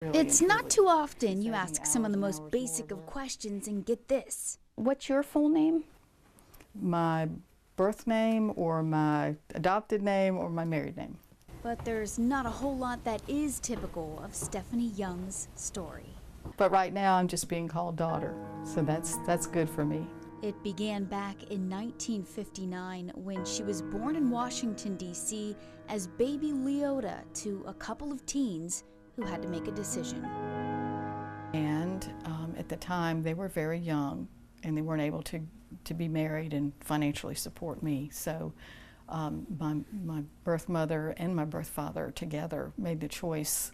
It's not too often you ask someone the most basic of questions and get this. What's your full name? My birth name or my adopted name or my married name. But there's not a whole lot that is typical of Stephanie Young's story. But right now I'm just being called daughter, so that's good for me. It began back in 1959 when she was born in Washington, D.C. as baby Leota to a couple of teens who had to make a decision. And at the time they were very young and they weren't able to be married and financially support me. So my birth mother and my birth father together made the choice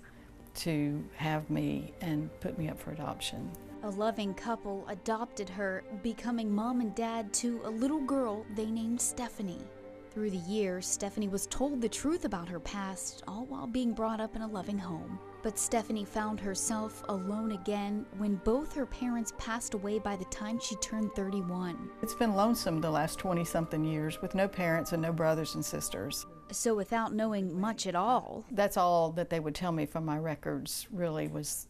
to have me and put me up for adoption. A loving couple adopted her, becoming mom and dad to a little girl they named Stephanie. Through the years, Stephanie was told the truth about her past, all while being brought up in a loving home. But Stephanie found herself alone again when both her parents passed away by the time she turned 31. It's been lonesome the last 20-something years with no parents and no brothers and sisters. So without knowing much at all, that's all that they would tell me from my records really was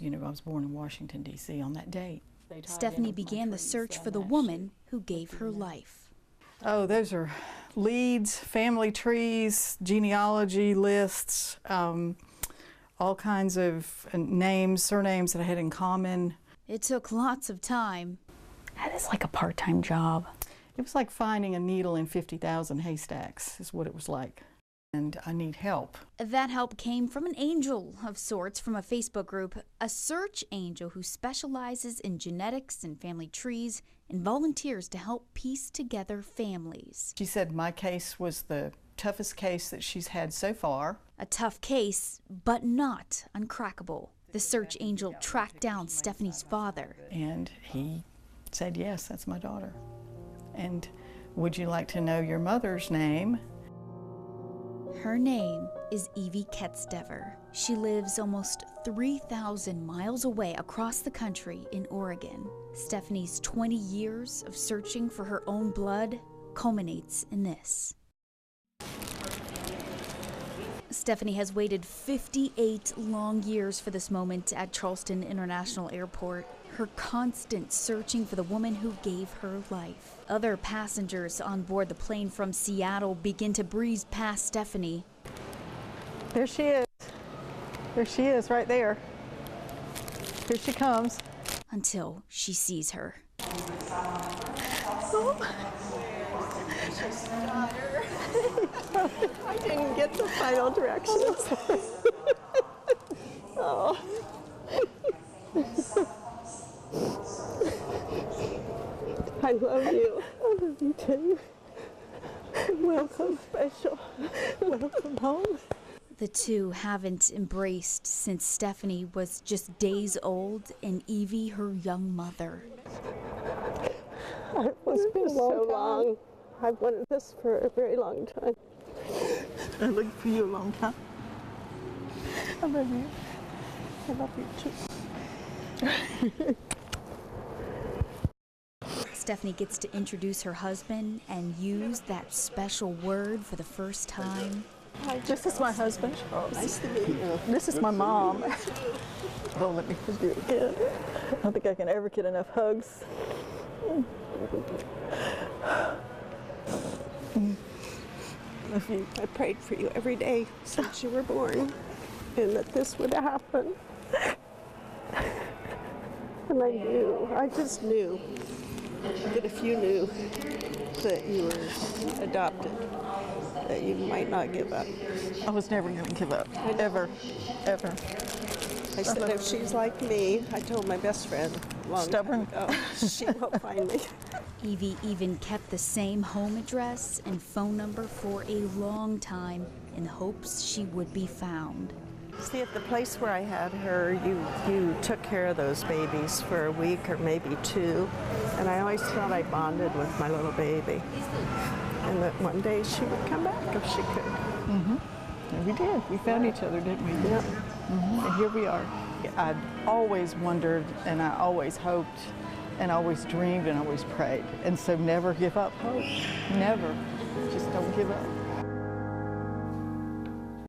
you know, I was born in Washington, D.C. on that date. Stephanie began the search for the woman who gave her life. Oh, those are leads, family trees, genealogy lists, all kinds of names, surnames that I had in common. It took lots of time. That is like a part-time job. It was like finding a needle in 50,000 haystacks is what it was like. And I need help. That help came from an angel of sorts from a Facebook group, a search angel who specializes in genetics and family trees and volunteers to help piece together families. She said my case was the toughest case that she's had so far. A tough case, but not uncrackable. The search angel tracked down Stephanie's father. And he said, yes, that's my daughter. And would you like to know your mother's name? Her name is Evie Ketstever. She lives almost 3,000 miles away across the country in Oregon. Stephanie's 20 years of searching for her own blood culminates in this. Stephanie has waited 58 long years for this moment at Charleston International Airport. Her constant searching for the woman who gave her life. Other passengers on board the plane from Seattle begin to breeze past Stephanie. There she is. There she is, right there. Here she comes. Until she sees her. Oh. I didn't get the final directions. Oh. I love you. I love you too. Welcome, special. Welcome home. The two haven't embraced since Stephanie was just days old and Evie her young mother. It's been so long. I've wanted this for a very long time. I looked for you a long time. I love you. I love you too. Stephanie gets to introduce her husband and use that special word for the first time. Hi, this is my husband. Oh, nice to meet you. This is my mom. Oh, let me hug you again. I don't think I can ever get enough hugs. Love you. I prayed for you every day since you were born, and that this would happen. And I knew, I just knew that if you knew that you were adopted, that you might not give up. I was never going to give up, ever, ever. I said if she's like me, I told my best friend long time ago, she won't find me. Evie even kept the same home address and phone number for a long time in hopes she would be found. See, at the place where I had her, you took care of those babies for a week or maybe two, and I always thought I bonded with my little baby, and that one day she would come back if she could. Mm-hmm. And we did. We found each other, didn't we? Yep. Mm-hmm. And here we are. I'd always wondered, and I always hoped, and always dreamed, and always prayed, and so never give up hope. Never. Just don't give up.